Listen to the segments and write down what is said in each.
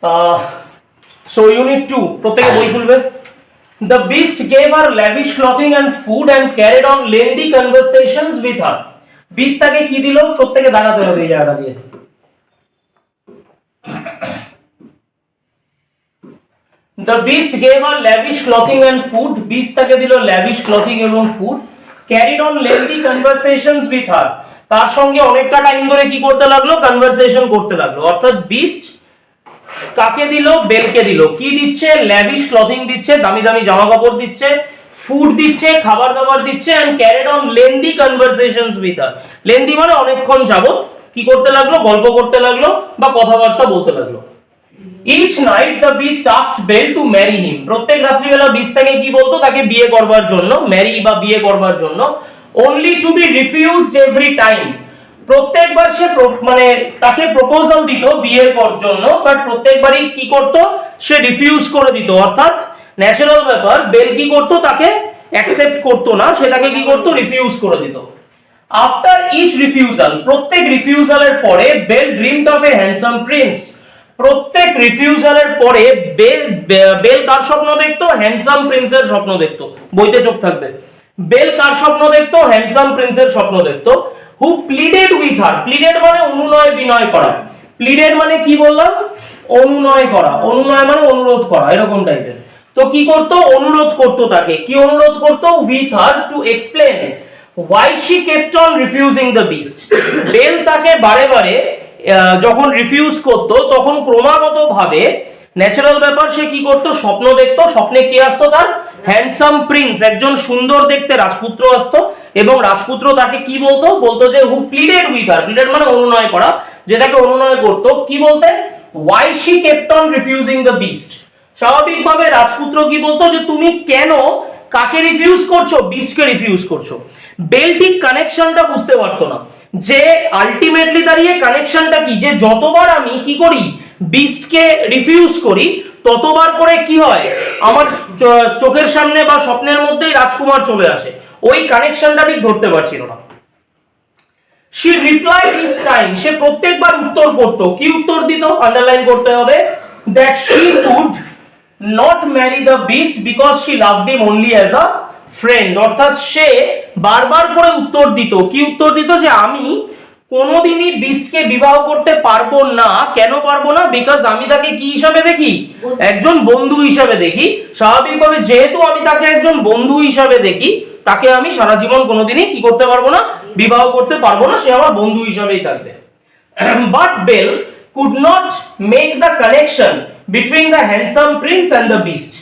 So unit 2 প্রত্যেকে বই খুলবে। The beast gave her lavish clothing and food and carried on lengthy conversations with her. beast তাকে কি দিল প্রত্যেকে দাঁড়াতে হবে এই জায়গাটা দিয়ে। The beast gave her lavish clothing and food. beast তাকে দিল lavish clothing এবং food, carried on lengthy conversations with her. তার সঙ্গে অনেকটা টাইম ধরে কি করতে লাগলো, কনভারসেশন করতে লাগলো। অর্থাৎ beast কাকে দিল, বেলকে দিল। কি দিচ্ছে, ল্যাভিশ ক্লথিং দিচ্ছে, দামি দামি জামা কাপড় দিচ্ছে, ফুড দিচ্ছে, খাবার দাবার দিচ্ছে, and carried on lengthy conversations with her. Lengthy মানে অনেকক্ষণ যাবত কি করতে লাগলো, গল্প করতে লাগলো বা কথাবার্তা বলতে লাগলো। Each night the beast asked Belle to marry him. প্রত্যেক রাত্রিবেলা বিস্ট তাকে কি বলতো, তাকে বিয়ে করবার জন্য, ম্যারি বা বিয়ে করবার জন্য। Only to be refused every time. প্রত্যেকবার সে মানে তাকে প্রপোজাল দিত বিয়ের জন্য, বাট প্রত্যেকবারই কি করত, সে রিফিউজ করে দিত। অর্থাৎ ন্যাচারাল ব্যাপার, বেল কি করত, তাকে অ্যাকসেপ্ট করতো না, সে তাকে কি করত, রিফিউজ করে দিত। আফটার ইচ রিফিউজাল, প্রত্যেক রিফিউজালের পরে, Belle dreamed of a handsome prince. প্রত্যেক রিফিউজালের পরে বেল কার স্বপ্ন দেখতো, হ্যান্ডসাম প্রিন্সের স্বপ্ন দেখতো। বইতে চোখ থাকবে। বেল কার স্বপ্ন দেখতো, হ্যান্ডসাম প্রিন্সের স্বপ্ন দেখতো। who pleaded with her, pleaded মানে অনুনয় বিনয় করা, pleaded মানে কি বললাম, অনুনয় করা, অনুনয় মানে অনুরোধ করা, এরকম টাইপের। তো কি করতো, অনুরোধ করতো তাকে, কি অনুরোধ করতো, with her to explain why she kept on refusing the beast। Belle তাকে বারে বারে যখন রিফিউজ করতো, তখন ক্রমাগত ভাবে, ন্যাচারাল ব্যাপার, সে কি করতো, স্বপ্ন দেখতো। স্বপ্নে কে আসতো, তার হ্যান্ডসাম প্রিন্স, একজন সুন্দর দেখতে রাজপুত্র আসতো, এবং রাজপুত্র তাকে কি বলতো, বলতো যে হু প্লিডেড উইথ হার, প্লিডেড মানে অনুনয় করা, যেটাকে অনুনয় করতো, কি বলতে, why she kept on refusing the beast। স্বাভাবিকভাবে রাজপুত্র কি বলতো, যে তুমি কেন কাকে রিফিউজ করছো, বিস্টকে রিফিউজ করছো। বেল ঠিক কানেকশনটা বুঝতে পারতো না, যে আলটিমেটলি দাঁড়িয়ে কানেকশনটা কি, যে যতবার আমি কি করি, বিস্টকে রিফিউজ করি, ততবার করে কি হয়, আমার চোখের সামনে বা স্বপ্নের মধ্যেই রাজকুমার চলে আসে। ওই কানেকশনটা ঠিক ধরতে পারছিল না। she replied each time, সে প্রত্যেকবার উত্তর করতো। কি উত্তর দিত, আন্ডারলাইন করতে হবে, that she could not marry the beast because she loved him only as a friend। অর্থাৎ সে বারবার করে উত্তর দিত। কি উত্তর দিত, যে আমি কোনোদিনই বিস্টকে বিবাহ করতে পারবো না। কেন পারবো না, বিকজ আমি তাকে কি হিসাবে দেখি, একজন বন্ধু হিসাবে দেখি। স্বাভাবিকভাবে যেহেতু আমি তাকে একজন বন্ধু হিসাবে দেখি, তাকে আমি সারা জীবন কোনোদিনই কি করতে পারবো না, বিবাহ করতে পারবো না, সে আমার বন্ধু হিসাবেই থাকবে। But Belle could not make the connection between the handsome prince and the beast।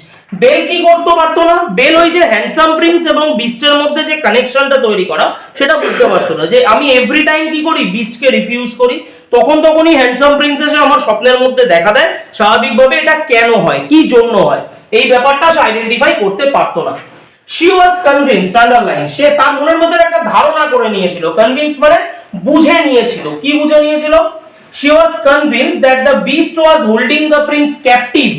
Belle কি করতে পারতো না, বেল ওই যে হ্যান্ডসাম প্রিন্স এবং বিস্টের মধ্যে যে কানেকশনটা তৈরি করা, সেটা বুঝতে পারতো না। যে আমি এভরি টাইম কি করি, বিস্টকে রিফিউজ করি, তখনই হ্যান্ডসাম প্রিন্স এসে আমার স্বপ্নের মধ্যে দেখা দেয়। স্বাভাবিকভাবে এটা কেন হয়, কি জন্য হয়, এই ব্যাপারটা সে আইডেন্টিফাই করতে পারতো না। she was convinced, আন্ডারলাইন, সে তার মনের মধ্যে একটা ধারণা করে নিয়েছিল। কনভিন্সড মানে বুঝে নিয়েছিল। কি বুঝে নিয়েছিল, she was convinced that the beast was holding the prince captive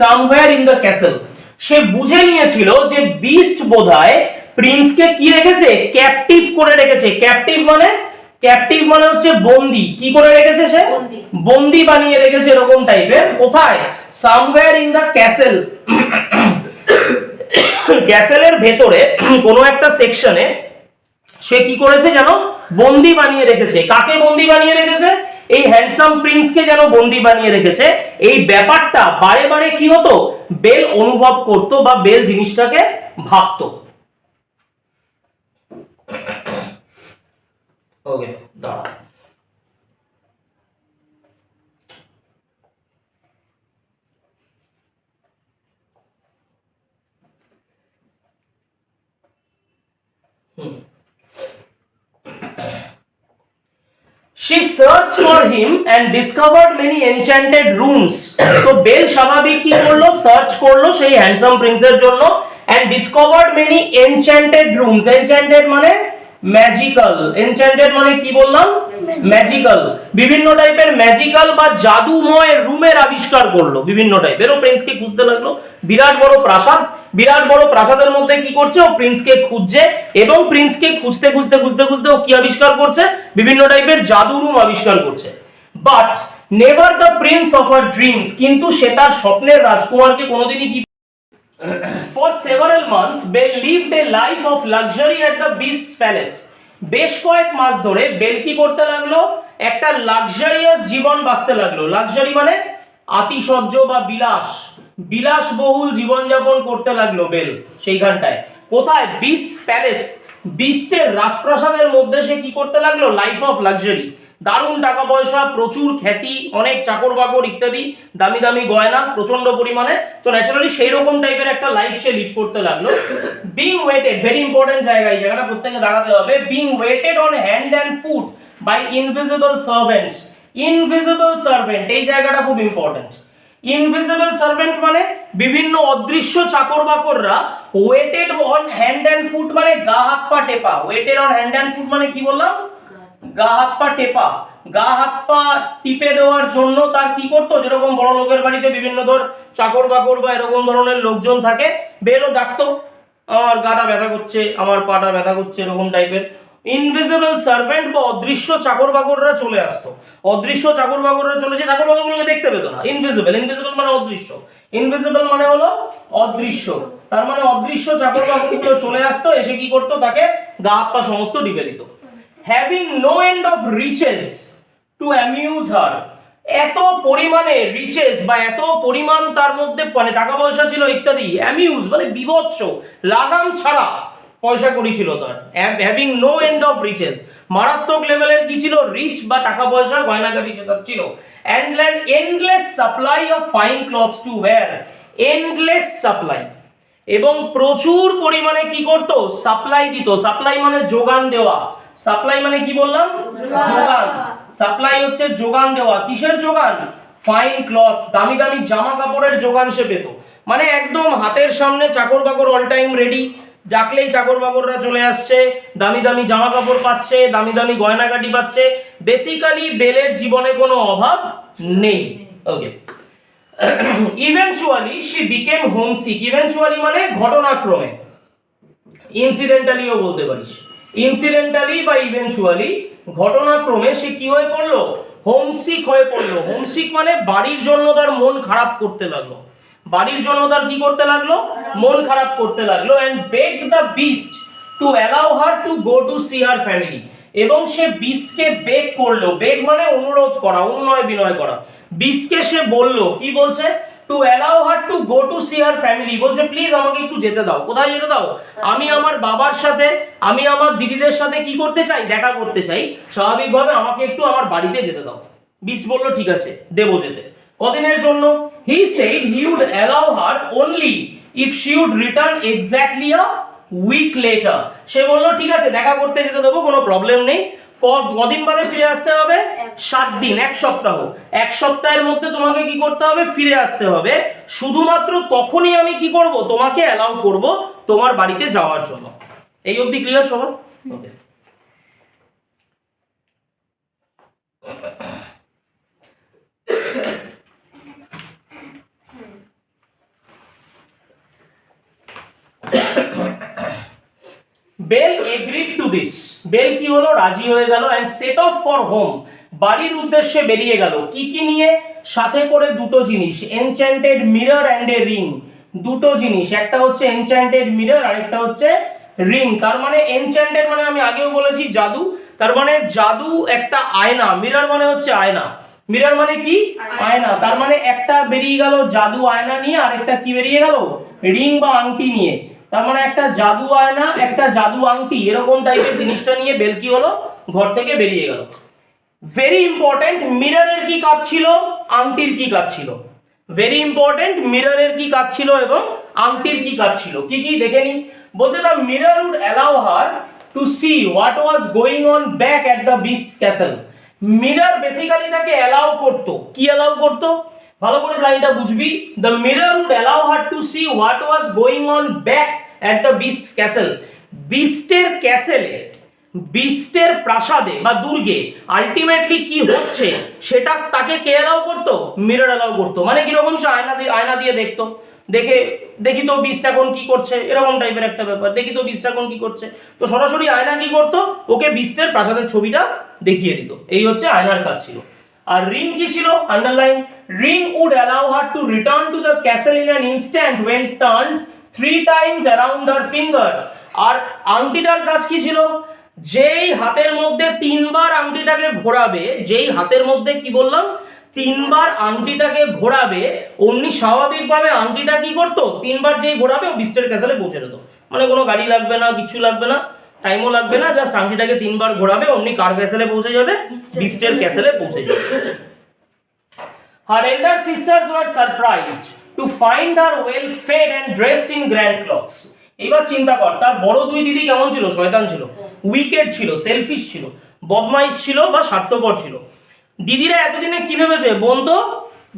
somewhere in the castle। সে বুঝে নিয়েছিল যে বিস্ট বোধহয় প্রিন্সকে কি রেখেছে, ক্যাপটিভ করে রেখেছে। ক্যাপটিভ মানে হচ্ছে বন্দী। কি করে রেখেছে, সে বন্দী বানিয়ে রেখেছে, এরকম টাইপের। কোথায়, সামওয়্যার ইন দা ক্যাসেল, ক্যাসেলের ভেতরে কোনো একটা সেকশনে সে কি করেছে, যেন বন্দী বানিয়ে রেখেছে। কাকে বন্দী বানিয়ে রেখেছে, এই হ্যান্ডসাম প্রিন্সকে যেন বন্দী বানিয়ে রেখেছে। এই ব্যাপারটা বারে বারে কি হতো, বেল অনুভব করতো বা বেল জিনিসটাকে ভাবতো। ওকে, দাঁড়া। She searched for him and discovered many enchanted rooms। তো বেল স্বাভাবিক কি করলো, সার্চ করলো সেই হ্যান্ডসাম প্রিন্সের জন্য, and discovered many enchanted rooms। enchanted মানে ম্যাজিক্যাল, এনচ্যান্টেড মানে কি বললাম, ম্যাজিক্যাল। বিভিন্ন টাইপের ম্যাজিক্যাল বা জাদুময় রুমের আবিষ্কার করলো, বিভিন্ন টাইপের। ও প্রিন্সকে খুঁজতে লাগলো। বিরাট বড় প্রাসাদ, বিরাট বড় প্রাসাদের মধ্যে কি করছে, ও প্রিন্সকে খুঁজছে, এবং প্রিন্সকে খুঁজতে খুঁজতে খুঁজতে খুঁজতে ও কি আবিষ্কার করছে, বিভিন্ন টাইপের জাদু রুম আবিষ্কার করছে। But never the Prince of her dreams, কিন্তু সে তার স্বপ্নের রাজকুমারকে কোনোদিনই কি For several months, Belle lived a life of luxury at the Beast's palace. বেশ কয়েক মাস ধরে বেল কি করতে লাগলো, একটা লাক্সারিয়াস জীবন বাঁচতে লাগলো। লাক্সারি মানে আতিশয্য বা বিলাস, বিলাসবহুল জীবনযাপন করতে লাগলো বেল সেইখানটায়। কোথায়? বিস্টস প্যালেস, বিস্টের রাজপ্রাসাদের মধ্যে সে কি করতে লাগলো, লাইফ অফ লাক্সারি, দারুণ টাকা পয়সা, প্রচুর খ্যাতি, অনেক চাকর বাকর ইত্যাদি, দামি দামি গয়না প্রচন্ড পরিমাণে। তো ন্যাচারালি সেই রকম টাইপের একটা লাইফ সে লিড করতে লাগলো। বিং ওয়েটেড, ভেরি ইম্পর্টেন্ট জায়গা, এই জায়গাটা প্রত্যেকে দাঁড়াতে হবে। Being weighted on hand and foot by invisible servants. Invisible servant, এই জায়গাটা খুব ইম্পর্টেন্ট। ইনভিজিবল সার্ভেন্ট মানে বিভিন্ন অদৃশ্য চাকর বাকররা, waited on hand and foot মানে গা হাত পা টেপা। Waited on hand and foot মানে কি বললাম, গা হাত পা টেপা, গা হাত পা টিপে দেওয়ার জন্য তার কি করতো, যেরকম বড় লোকের বাড়িতে বিভিন্ন ধর চাকর বাকর বা এরকম ধরনের লোকজন থাকে, বেলও ডাকতো, আমার গাটা ব্যথা করছে, আমার পাটা ব্যথা করছে, এরকম টাইপের। ইনভিজিবল সার্ভেন্ট বা অদৃশ্য চাকর বাকররা চলে আসতো। অদৃশ্য চাকর বাকররা চলেছে, চাকর বাকরগুলোকে দেখতে পেতো না। ইনভিজিবল, ইনভিজিবল মানে অদৃশ্য, ইনভিজিবল মানে হলো অদৃশ্য। তার মানে অদৃশ্য চাকর বাকরগুলো চলে আসতো, এসে কি করতো, তাকে গা হাত পা সমস্ত টিপে দিত। Having no end of riches to amuse her, এত পরিমাণে রিচেস বা এত পরিমাণ তার মধ্যে মানে টাকা পয়সা ছিল ইত্যাদি, অ্যামিউজ মানে বিভৎস, লাগাম ছাড়া পয়সা কড়ি ছিল তার। Having no end of riches, মারাত্মক লেভেলের কি ছিল, রিচ বা টাকা পয়সা গয়নাগাটি সে তার ছিল। And endless supply of fine clothes two wire, endless supply, এবং প্রচুর পরিমাণে কি করতো, সাপ্লাই দিত। সাপ্লাই মানে যোগান দেওয়া, সাপ্লাই মানে কি বললাম, যোগান। সাপ্লাই হচ্ছে যোগান দেওয়া, কিসের যোগান, ফাইন ক্লথস, দামি দামি জামা কাপড়ের যোগান সে পেত। মানে একদম হাতের সামনে চাকর বাকর অল টাইম রেডি, ডাকলেই চাকর বাকররা চলে আসছে, দামি দামি জামা কাপড় পাচ্ছে, দামি দামি গয়নাগাটি পাচ্ছে। বেসিক্যালি বেলের জীবনে কোনো অভাব নেই। Okay, eventually she became homesick. Eventually মানে ঘটনাক্রমে, ইনসিডেন্টালিও বলতে পারিস। ইনসিডেন্টালি বা ইভেনচুয়ালি ঘটনাক্রমে সে কি হয়ে পড়লো, হোমসিক হয়ে পড়লো। হোমসিক মানে বাড়ির জন্য তার মন খারাপ করতে লাগলো, বাড়ির জন্য তার কি করতে লাগলো, মন খারাপ করতে লাগলো। And begged the beast to allow her to go to see her family, এবং সে বিস্টকে বেগ করলো। বেগ মানে অনুরোধ করা, অনুনয় বিনয় করা। বিস্টকে সে বললো, কি বলছে, to allow her to go to see her family, বলছে প্লিজ আমাকে একটু যেতে দাও। কোথায় যেতে দাও, আমি আমার বাবার সাথে, আমি আমার দিদিদের সাথে কি করতে চাই, দেখা করতে চাই, স্বাভাবিকভাবে আমাকে একটু আমার বাড়িতে যেতে দাও। বিস্ট বললো ঠিক আছে, দেবো যেতে। কদিনের জন্য, he said he would allow her only if she would return exactly a week later. সে বললো ঠিক আছে, দেখা করতে যেতে দেবো, কোনো প্রবলেম নেই। কদিন বাদে ফিরে আসতে হবে, 7 দিন, 1 সপ্তাহ। 1 সপ্তাহের মধ্যে তোমাকে কি করতে হবে, ফিরে আসতে হবে। শুধুমাত্র তখনই আমি কি করব, তোমাকে অ্যালাউ করব তোমার বাড়িতে যাওয়ার জন্য। এই অবধি ক্লিয়ার সবার? Okay, Belle agreed to this. Belle কি হলো, রাজি হয়ে গেল। And set off for home, বাড়ির উদ্দেশ্যে বেরিয়ে গেল। কি কি নিয়ে, সাথে করে দুটো জিনিস, enchanted mirror and a ring. দুটো জিনিস, একটা হচ্ছে এনচ্যান্টেড মিরর আর একটা হচ্ছে রিং। তার মানে এনচ্যান্টেড মানে আমি আগেও বলেছি জাদু, তার মানে জাদু একটা আয়না। মিরর মানে হচ্ছে আয়না, মিরর মানে কি, আয়না। তার মানে একটা বেরিয়ে গেল জাদু আয়না নিয়ে, আর একটা কি বেরিয়ে গেল, রিং বা আংটি নিয়ে। তার মানে একটা জাদু আয়না, একটা জাদু আংটি, এরকম টাইপের জিনিসটা নিয়ে বেল কি হলো, ঘর থেকে বেরিয়ে গেল। ভেরি ইম্পর্টেন্ট, মিররের কি কাজ ছিল, আংটির কি কাজ ছিল। ভেরি ইম্পর্টেন্ট, মিররের কি কাজ ছিল এবং আংটির কি কাজ ছিল। কি কি দেখে নি, বলছে the mirror would allow her to see what was going on back at the beast's castle. Mirror basically তাকে অ্যালাউ করতো, কি অ্যালাউ করতো, ভালো করে লাইনটা বুঝবি। The mirror would allow her to see what was going on back at the beast's castle. বিস্টের ক্যাসেলে, বিস্টের প্রাসাদে বা দুর্গে আলটিমেটলি কি হচ্ছে সেটা তাকে কে অ্যালাউ করতো, মিরর অ্যালাউ করতো। মানে কিরকম, সে আয়না দিয়ে দেখতো, দেখে দেখি তো বিস্ট এখন কি করছে, এরকম টাইপের একটা ব্যাপার, দেখি তো বিস্ট এখন কি করছে। তো সরাসরি আয়না কি করতো, ওকে বিস্টের প্রাসাদের ছবিটা দেখিয়ে দিত। এই হচ্ছে আয়নার কাজ ছিল। আর রিং কি ছিল, underline, ring would allow her to return to the castle in an instant when turned 3 times around her finger। আর আংটিটার কাজ কি ছিল, যেই হাতের মধ্যে 3 বার আংটিটাকে ঘোরাবে, যেই হাতের মধ্যে কি বললাম 3 বার আংটিটাকে ঘোরাবে, অমনি স্বাভাবিকভাবে আংটিটা কি করতো, 3 বার যেই ঘোরাবে ও বিস্টের ক্যাসেলে পৌঁছে যেত। মানে কোনো গাড়ি লাগবে না, কিছু লাগবে না, টাইমও লাগবে না, জাস্ট আংটিটাকে 3 বার ঘোরাবে, অমনি কার ক্যাসেলে পৌঁছে যাবে, বিস্টের ক্যাসেলে পৌঁছে যাবে। Her elder sisters were surprised to find her well fed and dressed in grand clothes। এবার চিন্তা কর, তার বড় দুই দিদি কেমন ছিল, শয়তান ছিল, উইকেট ছিল, সেলফিশ ছিল, বদমাইশ ছিল বা স্বার্থপর ছিল। দিদিরা এতদিনে কি ভেবেছে, বোন তো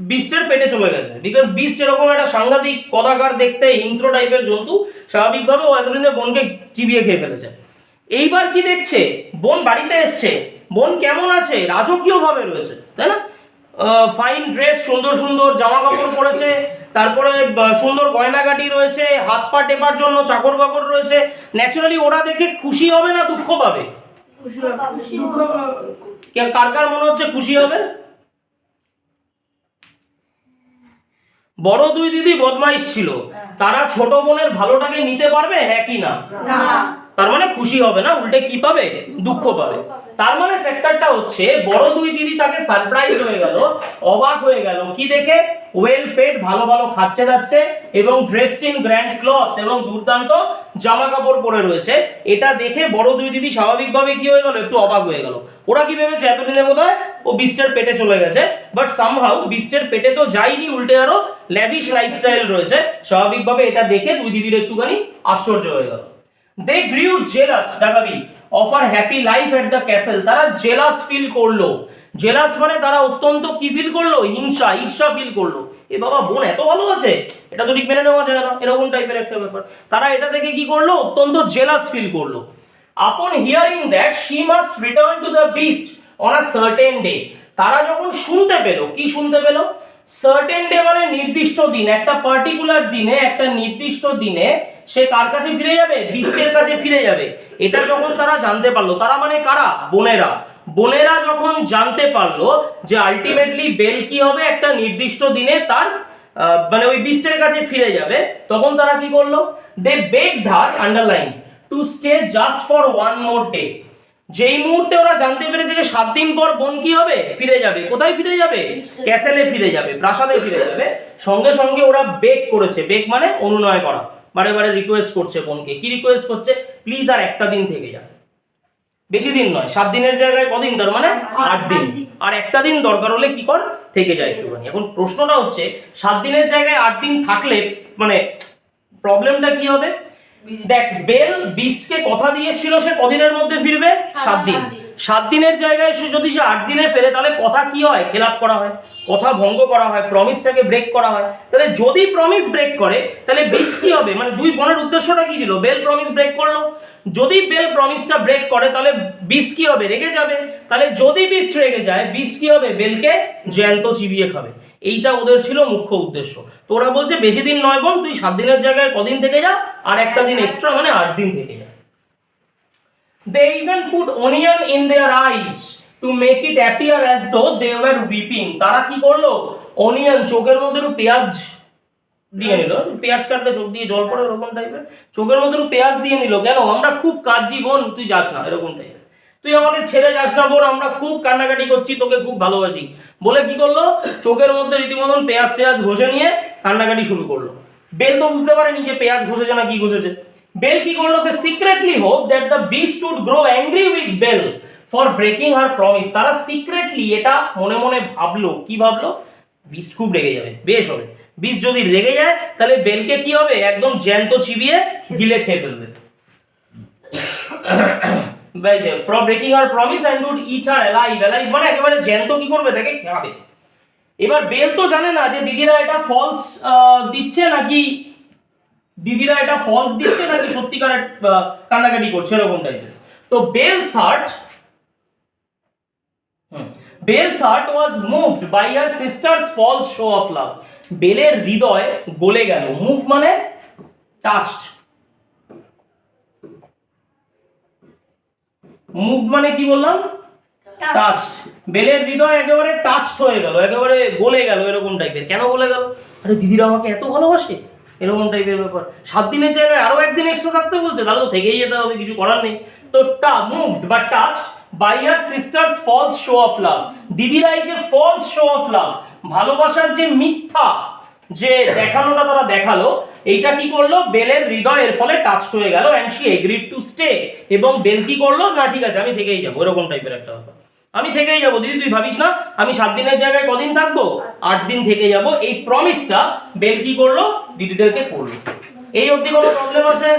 বিস্টের পেটে চলে গেছে, বিকজ বিস্ট এরকম একটা সাংঘাতিক কদাকার দেখতে হিংস্র টাইপের জন্তু, স্বাভাবিকভাবে ও এতদিনে বোনকে চিবিয়ে খেয়ে ফেলেছে। এইবার কি দেখছে, বোন বাড়িতে এসছে, বোন কেমন আছে, রাজকীয় ভাবে রয়েছে, তাই না, ফাইন ড্রেস, সুন্দর সুন্দর জামা কাপড় পরেছে, তারপরে সুন্দর গয়নাগাটি রয়েছে, হাত পা টেপার জন্য চাকর বাকর রয়েছে। ন্যাচারালি ওরা দেখে খুশি হবে না দুঃখ পাবে, কার কার মনে হচ্ছে খুশি হবে? বড় দুই দিদি বদমাইশ ছিল, তারা ছোট বোনের ভালোটাকে নিতে পারবে, হ্যাঁ কি না? তার মানে খুশি হবে না, উল্টে কি পাবে, দুঃখ পাবে। তার মানে ফ্যাক্টরটা হচ্ছে বড় দুই দিদি তাকে সারপ্রাইজ হয়ে গেল, অবাক হয়ে গেল, কি দেখে, ওয়েল ফেড, ভালো ভালো খাচ্ছে যাচ্ছে, এবং ড্রেসড ইন গ্র্যান্ড ক্লথস, এবং দুর্দান্ত জামা কাপড় পরে রয়েছে। এটা দেখে বড় দুই দিদি স্বাভাবিকভাবে কি হয়ে গেল, একটু অবাক হয়ে গেল। ওরা কি ভেবেছে, এতদিনে বোধহয় ও বিস্টের পেটে চলে গেছে, বাট সামহাউ বিস্টের পেটে তো যায়নি, উল্টে আরো ল্যাভিশ লাইফস্টাইল রয়েছে। স্বাভাবিকভাবে এটা দেখে দুই দিদির একটুখানি আশ্চর্য হয়ে গেল। They grew jealous ডাকাবি of her happy life at the castle। তারা জেলাস ফিল করলো, জেলাস মানে তারা অত্যন্ত কি ফিল করলো, হিংসা, ঈর্ষা ফিল করলো। এ বাবা, বোন এত ভালো আছে, এটা তো ঠিক মেনে নেওয়া যায় না, এরকম টাইপের একটা ব্যাপার। তারা এটা দেখে কি করলো, অত্যন্ত জেলাস ফিল করলো। Upon hearing that she must return to the beast on a certain day। তারা যখন শুনতে পেলো, কি শুনতে পেলো, সার্টেন ডে মানে নির্দিষ্ট দিন, একটা পার্টিকুলার দিনে, একটা নির্দিষ্ট দিনে সে কার কাছে ফিরে যাবে, বিস্টের কাছে ফিরে যাবে। এটা যখন তারা জানতে পারলো, তারা মানে কারা, বোনেরা, বোনেরা যখন জানতে পারলো যে আলটিমেটলি বেল কি হবে, একটা নির্দিষ্ট দিনে তার মানে ওই বিস্টের কাছে ফিরে যাবে, তখন তারা কি করলো, they begged her, underline, to stay just for one more day. যেই মুহূর্তে ওরা জানতে পেরেছে যে 7 দিন পর বোন কি হবে, ফিরে যাবে, কোথায় ফিরে যাবে, ক্যাসেলে ফিরে যাবে, প্রাসাদে ফিরে যাবে, সঙ্গে সঙ্গে ওরা বেগ করেছে, বেগ মানে অনুনয় করা, বারে বারে রিকোয়েস্ট করছে বোনকে। কি রিকোয়েস্ট করছে, প্লিজ আর একটা দিন থেকে যা, বেশি দিন নয়, 7 দিনের জায়গায় কদিন, তার মানে 8 দিন, আর একটা দিন দরকার হলে কি কর, থেকে যায় একটুখানি। এখন প্রশ্নটা হচ্ছে 7 দিনের জায়গায় 8 দিন থাকলে মানে প্রবলেমটা কি হবে, দেখ বেল বিস্টকে কথা দিয়েছিল সে কদিনের মধ্যে ফিরবে, 7 দিন। 7 দিনের জায়গায় সে যদি 8 দিনে ফেরে, তাহলে কথা কি হয়, খেলাপ করা হয়, কথা ভঙ্গ করা হয়, প্রমিসটাকে ব্রেক করা হয়। তাহলে যদি প্রমিস ব্রেক করে, তাহলে বিস্ট কি হবে, মানে দুই বোনের উদ্দেশ্যটা কি ছিল, বেল প্রমিস ব্রেক করলো, যদি বেল প্রমিসটা ব্রেক করে তাহলে বিস্ট কি হবে, রেগে যাবে। তাহলে যদি বিস্ট রেগে যায়, বিস্ট কি হবে, বেলকে জ্যান্ত চিবিয়ে খাবে। এইটা ওদের ছিল মুখ্য উদ্দেশ্য। তো ওরা বলছে বেশি দিন নয় বোন, তুই 7 দিনের জায়গায় কদিন থেকে যা, আর একটা দিন এক্সট্রা মানে 8 দিন থেকে যা। They even put onion in their eyes to make it appear as though they were weeping। তারা কি করলো, অনিয়ন, চোখের মধ্যে একটু পেঁয়াজ দিয়ে নিল, পেঁয়াজ কাটলে চোখ দিয়ে জল পড়ে ওরকম টাইপের, চোখের মধ্যে একটু পেঁয়াজ দিয়ে নিল, কেন, আমরা খুব কাঁদছি বোন, তুই যাস না, এরকম টাইপের, তুই আমাদের ছেড়ে যাস না বোন, আমরা খুব কান্নাকাটি করছি, তোকে খুব ভালোবাসি, বলে কি করলো, চোখের মধ্যে রীতিমতন পেঁয়াজ টেয়াজ ঘষে নিয়ে কান্নাকাটি শুরু করলো। বেল তো বুঝতে পারেনি যে পেঁয়াজ ঘষেছে না কি ঘষেছে। বেল কি করলো, they secretly hope that the beast would grow angry with Bell for breaking her promise। তারা সিক্রেটলি এটা মনে মনে ভাবলো, কি ভাবলো, বিস্ট খুব রেগে যাবে, বেশ হবে, বিস্ট যদি রেগে যায় তাহলে বেলকে কি হবে, একদম জ্যান্ত চিবিয়ে গিলে খেয়ে ফেলবে। for breaking her promise and would eat her alive। alive মানে একেবারে জ্যান্ত কি করবে, তাকে খাবে। এবার বেল তো জানে না যে দিদিরা এটা ফলস দিচ্ছে নাকি, দিদিরা এটা ফলস দিচ্ছে নাকি সত্যিকারের কান্নাকাটি করছে, এরকম টাইপের। তো Belle's heart was moved by her sister's false show of love। বেলের হৃদয় গলে গেল, মুভ মানে টাচড, মুভ মানে কি বললাম, টাচড, বেলের হৃদয় একেবারে টাচড হয়ে গেল, একেবারে গলে গেল এরকম টাইপের। কেন গলে গেল? আরে দিদিরা আমাকে এত ভালোবাসে, এরকম টাইপের ব্যাপার। 7 দিনের জায়গায় আরো একদিন এক্সট্রা থাকতে বলছে, তাহলে তো থেকেই যেতে হবে, কিছু করার নেই। তো মুভড বা touched by her sisters false show of love, দিদিরা এই যে ফলস শো অফ লাভ, ভালোবাসার যে মিথ্যা যে দেখানোটা তারা দেখালো, এইটা কি করলো, বেলের হৃদয়ের ফলে টাচড হয়ে গেল and she agreed to stay. এবং বেল কি করলো, না ঠিক আছে আমি থেকেই যাবো, এরকম টাইপের একটা ব্যাপার। আমি থেকেই যাবো দিদি, তুই ভাবিস না আমি 7 দিনের জায়গায় কদিন থাকবো, 8 দিন থেকে যাবো। এই প্রমিসটা বেল কি করলো, দিদিদেরকে করলো। এই অবধি কোনো প্রবলেম আছে?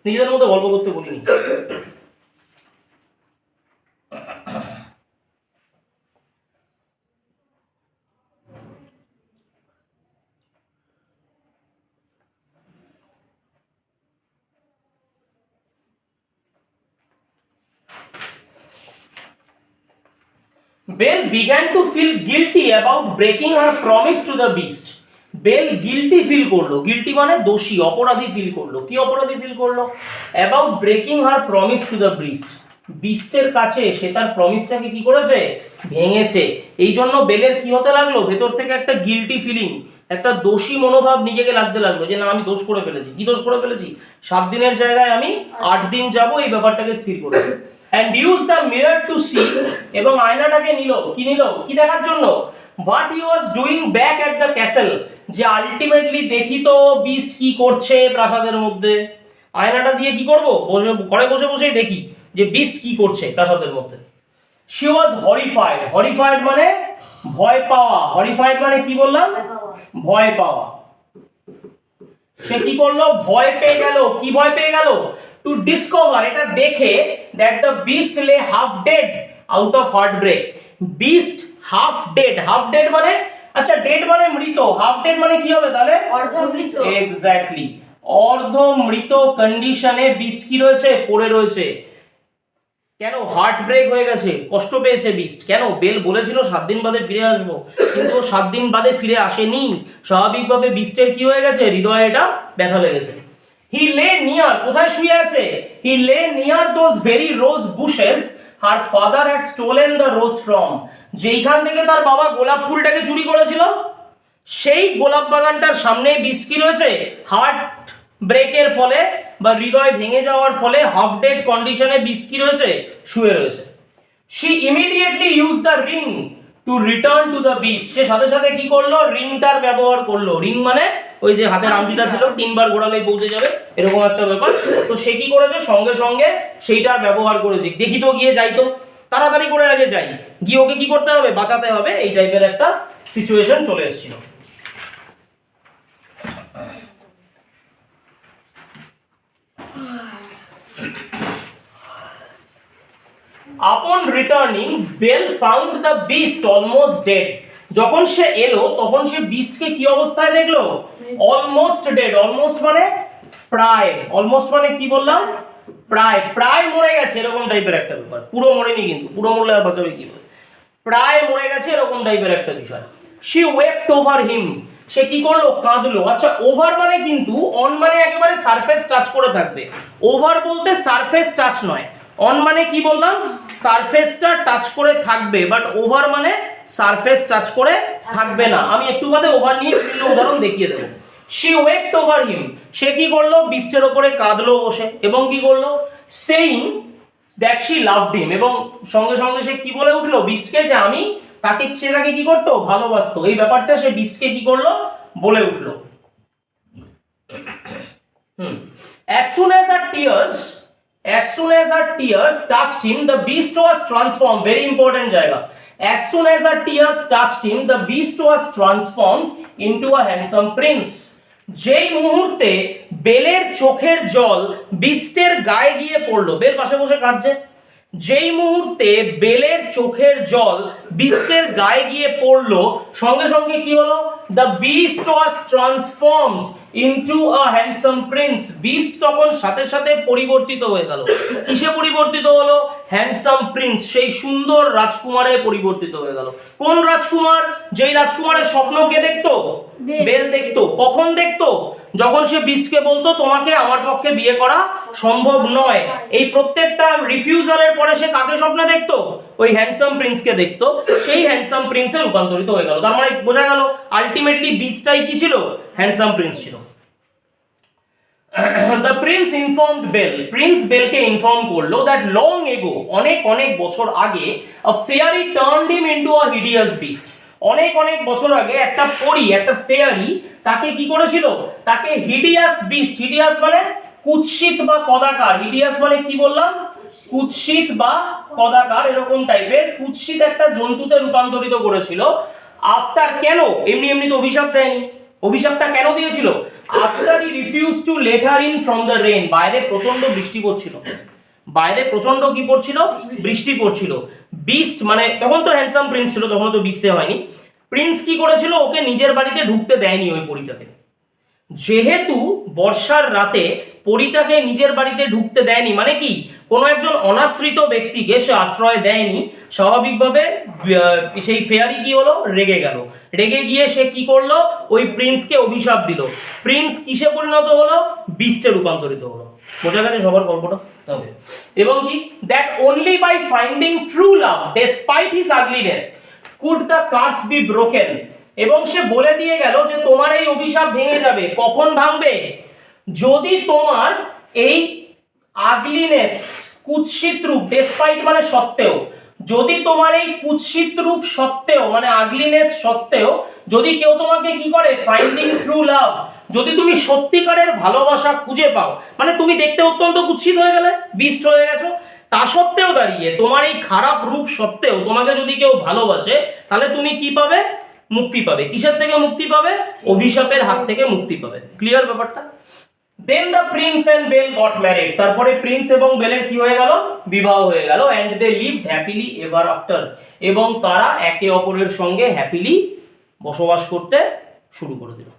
নিজেদের মতো গল্প করতে বলিনি। Belle began to feel guilty about breaking her promise to the beast. Belle guilty feel করলো, গিল্টি মানে দোষী, অপরাধী ফিল করলো। কি অপরাধী ফিল করলো? About breaking her promise to the beast, বিস্টের কাছে সে তার প্রমিসটাকে কি করেছে, ভেঙেছে। এই জন্য বেলের কি হতে লাগলো, ভেতর থেকে একটা গিল্টি ফিলিং, একটা দোষী মনোভাব নিজেকে লাগতে লাগলো, যে না আমি দোষ করে ফেলেছি। কি দোষ করে ফেলেছি? 7 দিনের জায়গায় আমি 8 দিন যাব, এই ব্যাপারটাকে স্থির করেছি। and use the mirror to see, এবং আয়নাটাকে নিল, কি নিল, কি দেখার জন্য, what he was doing back at the castle, যে আলটিমেটলি দেখি তো বিস্ট কি করছে প্রাসাদের মধ্যে। আয়নাটা দিয়ে কি করব, ঘরে বসে বসেই দেখি যে বিস্ট কি করছে প্রাসাদের মধ্যে। she was horrified, horrified মানে ভয় পাওয়া, horrified মানে কি বললাম, ভয় পাওয়া। সে কি করলো, ভয় পেয়ে গেল। কি ভয় পেয়ে গেল? টু ডিসকভার, এটা দেখে, দ্যাট দ্য বিস্ট লে half dead out of heartbreak. Beast half dead, half dead মানে, আচ্ছা ডেড মানে মৃত, হাফ ডেড মানে কি হবে তাহলে, অর্ধমৃত। এক্স্যাক্টলি, অর্ধমৃত কন্ডিশনে বিস্ট কি রয়েছে, পড়ে রয়েছে। কেন? হার্ট ব্রেক হয়ে গেছে, কষ্ট পেয়েছে বিস্ট। কেন? বেল বলেছিল 7 দিন বাদে ফিরে আসবো, কিন্তু 7 দিন বাদে ফিরে আসেনি। স্বাভাবিকভাবে বিস্টের কি হয়ে গেছে, হৃদয়ে এটা ব্যথা লেগেছে। হি লে নিয়ার, কোথায় শুয়ে আছে, হি লে near those very rose bushes her father had stolen the rose from, যেইখান থেকে তার বাবা গোলাপ ফুলটাকে চুরি করেছিল, সেই গোলাপ বাগানটার সামনে বিস্ট কি রয়েছে, হার্ট ব্রেকের ফলে বা হৃদয় ভেঙে যাওয়ার ফলে হাফ ডেড কন্ডিশনে বিস্ট কি রয়েছে, শুয়ে রয়েছে। She immediately use the ring to return to the beast, সে সাথে সাথে কি করলো, রিংটার ব্যবহার করলো। রিং মানে ওই যে হাতের আংটিটা ছিল, 3 বার ঘোরালেই পৌঁছে যাবে, এরকম একটা ব্যাপার। তো সে কি করেছে, সঙ্গে সঙ্গে সেইটার ব্যবহার করেছে। দেখি তো, গিয়ে যাই তো, তাড়াতাড়ি করে আগে যাই, গিয়ে ওকে কি করতে হবে, বাঁচাতে হবে, এই টাইপের একটা সিচুয়েশন চলে এসেছিল। Upon returning, Belle found the beast almost dead. যখন সে এলো তখন সে বিস্টকে কি অবস্থায় দেখলো, অলমোস্ট ডেড। অলমোস্ট মানে প্রায়, অলমোস্ট মানে কি বললাম, প্রায়, প্রায় মরে গেছে, এরকম টাইপের একটা ব্যাপার। পুরো মরেনি কিন্তু, পুরো মরলে আর বাঁচাবে কি করে, প্রায় মরে গেছে, এরকম টাইপের একটা বিষয়। she wept over him, সে কি করলো, কাঁদলো। আচ্ছা ওভার মানে কিন্তু, অন মানে একেবারে সারফেস টাচ করে থাকবে, ওভার বলতে সারফেস টাচ নয়। অন মানে কি বললাম, সারফেসটা টাচ করে থাকবে, বাট ওভার মানে সারফেস টাচ করে থাকবে না। আমি একটু বাদে ওভার নিয়ে বিভিন্ন উদাহরণ দেখিয়ে দেবো। she wept over him, সে কি করলো, বিস্টের উপরে কাঁদলো বসে, এবং কি করলো, saying that she loved him, এবং সঙ্গে সঙ্গে সে কি বলে উঠলো বিস্টকে, যে আমি তাকে, সে তাকে কি করতো, ভালোবাসতো। এই ব্যাপারটা সে বিস্টকে কি করলো, বলে উঠলো। as soon as her tears touched him, the beast was transformed. Very important জায়গা। as soon as her tears touched him, the beast was transformed into a handsome prince. যেই মুহূর্তে বেলের চোখের জল বিস্টের গায়ে গিয়ে পড়লো, বেল পাশে বসে কাঁদছে, যেই মুহূর্তে বেলের চোখের জল বিস্টের গায়ে গিয়ে পড়লো, সঙ্গে সঙ্গে কি হলো, the beast was transformed into a handsome prince. Beast তখন সাথে সাথে পরিবর্তিত হয়ে গেল। কিসে পরিবর্তিত হলো, হ্যান্ডসাম প্রিন্স, সেই সুন্দর রাজকুমারে পরিবর্তিত হয়ে গেল। কোন রাজকুমার, যেই রাজকুমারের স্বপ্ন কে দেখতো, বেল দেখতো। কখন দেখতো, যখন সে বিস্টকে বলতো তোমাকে আমার পক্ষে বিয়ে করা সম্ভব নয়, এই প্রত্যেকটা রিফিউজালের পরে সে কাকে স্বপ্নে দেখতো? ওই হ্যান্ডসাম প্রিন্সকে দেখতো, সেই হ্যান্ডসাম প্রিন্সে রূপান্তরিত হয়ে গেল। তার মানে বোঝা গেল আলটিমেটলি বিস্টটাই কি ছিল? হ্যান্ডসাম প্রিন্স ছিল। The prince informed Belle, Prince বেলকে ইনফর্ম করলো that long ago, অনেক অনেক বছর আগে, a fairy turned him into a hideous beast, অনেক অনেক বছর আগে একটা পরী, একটা ফেয়ারি তাকে কি করেছিল? তাকে হিডিয়াস বিস্ট, হিডিয়াস মানে কুৎসিত বা কদাকার, হিডিয়াস মানে কি বললাম? কুৎসিত বা কদাকার, এরকম টাইপের কুৎসিত একটা জন্তুতে রূপান্তরিত করেছিল। আফটার, কেন? এমনি এমনি তো অভিশাপ দেয়নি, অভিশাপটা কেন দিয়েছিল? After he refuse to let her in from the rain, বাইরে প্রচন্ড বৃষ্টি পড়ছিল, বাইরে প্রচন্ড কি পড়ছিল? বৃষ্টি পড়ছিল। বিস্ট মানে তখন তো হ্যান্ডসাম প্রিন্স ছিল, তখন তো বিস্টে হয়নি। প্রিন্স কি করেছিল? ওকে নিজের বাড়িতে ঢুকতে দেয়নি ওই পরীটাকে। যেহেতু বর্ষার রাতে পরীটাকে নিজের বাড়িতে ঢুকতে দেয়নি, মানে কি কোনো একজন অনাশ্রিত ব্যক্তিকে সে আশ্রয় দেয়নি, স্বাভাবিকভাবে সেই ফেয়ারি কি হলো? রেগে গেল। রেগে গিয়ে সে কি করলো? ওই প্রিন্সকে অভিশাপ দিল। প্রিন্স কিসে পরিণত হলো? বিস্টে রূপান্তরিত হলো। বোঝা গেছে সবার গল্পটা? এবং কি that only by finding true love despite his ugliness could the curse be broken, এবং সে বলে দিয়ে গেল যে তোমার এই অভিশাপ ভেঙে যাবে। কখন ভাঙবে? যদি তোমার এই আগলিনেস, কুৎসিত রূপ, ডেসপাইট মানে সত্ত্বেও, যদি তোমার এই কুৎসিত রূপ সত্ত্বেও মানে আগলিনেস সত্ত্বেও যদি কেউ তোমাকে কি করে? ফাইন্ডিং ট্রু লাভ, যদি তুমি সত্যিকারের ভালোবাসা খুঁজে পাও, মানে তুমি দেখতে অত্যন্ত কুৎসিত হয়ে গেলে, বিস্ট হয়ে গেছো, তা সত্ত্বেও দাঁড়িয়ে তোমার এই খারাপ রূপ সত্ত্বেও তোমাকে যদি কেউ ভালোবাসে, তাহলে তুমি কি পাবে? মুক্তি পাবে। কিসের থেকে মুক্তি পাবে? অভিশাপের হাত থেকে মুক্তি পাবে। ক্লিয়ার ব্যাপারটা? Then the prince and Belle got married, তারপরে প্রিন্স এবং বেলের কি হয়ে গেল? বিবাহ হয়ে গেল। And they lived happily ever after, এবং তারা একে অপরের সঙ্গে হ্যাপিলি বসবাস করতে শুরু করে দিল।